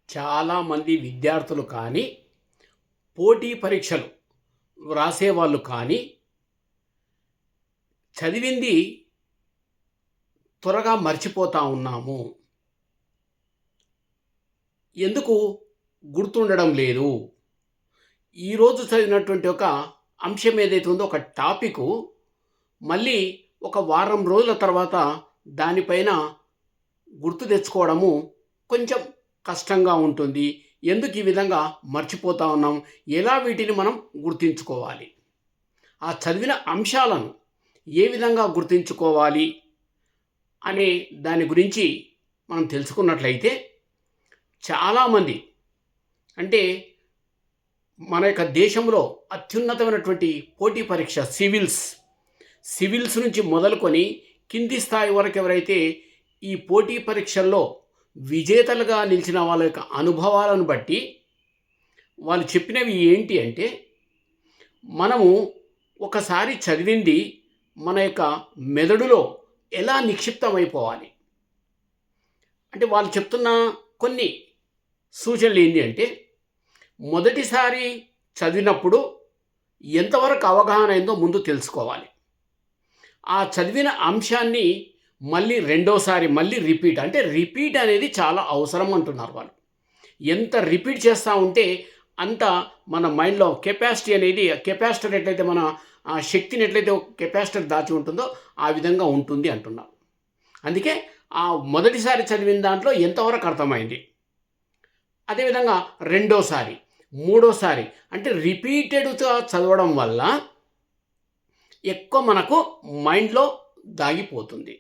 చాలామంది విద్యార్థులు కానీ, పోటీ పరీక్షలు వ్రాసేవాళ్ళు కానీ, చదివింది త్వరగా మర్చిపోతా ఉన్నాము. ఎందుకు గుర్తుండడం లేదు? ఈరోజు చదివినటువంటి ఒక అంశం ఏదైతే ఉందో, ఒక టాపికు మళ్ళీ ఒక వారం రోజుల తర్వాత దానిపైన గుర్తు తెచ్చుకోవడము కొంచెం కష్టంగా ఉంటుంది. ఎందుకు ఈ విధంగా మర్చిపోతా ఉన్నాం? ఎలా వీటిని మనం గుర్తించుకోవాలి? ఆ చదివిన అంశాలను ఏ విధంగా గుర్తించుకోవాలి అనే దాని గురించి మనం తెలుసుకున్నట్లయితే, చాలామంది అంటే మన యొక్క దేశంలో అత్యున్నతమైనటువంటి పోటీ పరీక్ష సివిల్స్ నుంచి మొదలుకొని కింది స్థాయి వరకు ఎవరైతే ఈ పోటీ పరీక్షల్లో విజేతలుగా నిలిచిన వాళ్ళ యొక్క అనుభవాలను బట్టి వాళ్ళు చెప్పినవి ఏంటి అంటే, మనము ఒకసారి చదివింది మన యొక్క మెదడులో ఎలా నిక్షిప్తమైపోవాలి అంటే, వాళ్ళు చెప్తున్న కొన్ని సూచనలు ఏంటి అంటే, మొదటిసారి చదివినప్పుడు ఎంతవరకు అవగాహన అయిందో ముందు తెలుసుకోవాలి. ఆ చదివిన అంశాన్ని మళ్ళీ రెండోసారి రిపీట్ అంటే రిపీట్ అనేది చాలా అవసరం అంటున్నారు వాళ్ళు. ఎంత రిపీట్ చేస్తూ ఉంటే అంత మన మైండ్లో కెపాసిటీ అనేది, కెపాసిటర్ ఎట్లయితే మన శక్తిని ఎట్లయితే కెపాసిటర్ దాచి ఉంటుందో ఆ విధంగా ఉంటుంది అంటున్నారు. అందుకే ఆ మొదటిసారి చదివిన దాంట్లో ఎంతవరకు అర్థమైంది, అదేవిధంగా రెండోసారి, మూడోసారి అంటే రిపీటెడ్గా చదవడం వల్ల ఎక్కువ మనకు మైండ్లో దాగిపోతుంది.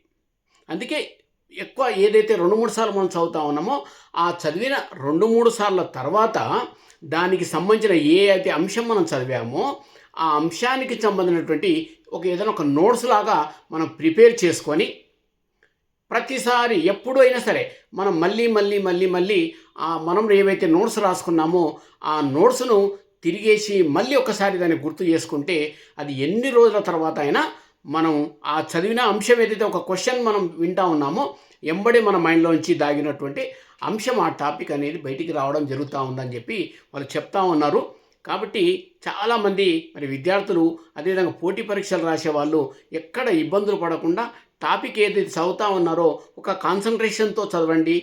అందుకే ఎక్కువ ఏదైతే 2-3 సార్లు మనం చదువుతా ఉన్నామో, ఆ చదివిన 2-3 సార్ల తర్వాత దానికి సంబంధించిన ఏ అయితే అంశం మనం చదివామో ఆ అంశానికి సంబంధించినటువంటి ఏదైనా ఒక నోట్స్ లాగా మనం ప్రిపేర్ చేసుకొని, ప్రతిసారి ఎప్పుడు అయినా సరే మనం మళ్ళీ మనం ఏవైతే నోట్స్ రాసుకున్నామో ఆ నోట్స్ను తిరిగేసి మళ్ళీ ఒకసారి దాన్ని గుర్తు చేసుకుంటే, అది ఎన్ని రోజుల తర్వాత అయినా మనం ఆ చదివిన అంశం ఏదైతే ఒక క్వశ్చన్ మనం వింటా ఉన్నామో ఎంబడే మన మైండ్లోంచి దాగినటువంటి అంశం, ఆ టాపిక్ అనేది బయటికి రావడం జరుగుతూ ఉందని చెప్పి వాళ్ళు చెప్తా ఉన్నారు. కాబట్టి చాలామంది విద్యార్థులు, అదేవిధంగా పోటీ పరీక్షలు రాసే వాళ్ళు ఎక్కడ ఇబ్బందులు పడకుండా టాపిక్ ఏదైతే చదువుతా ఉన్నారో ఒక కాన్సన్ట్రేషన్తో చదవండి.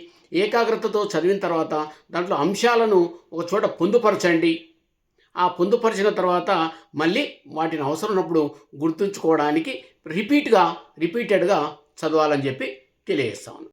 ఏకాగ్రతతో చదివిన తర్వాత దాంట్లో అంశాలను ఒక చోట పొందుపరచండి. ఆ పొందుపరిచిన తర్వాత మళ్ళీ వాటిని అవసరం ఉన్నప్పుడు గుర్తుంచుకోవడానికి రిపీటెడ్గా చదవాలని చెప్పి తెలియజేస్తాను.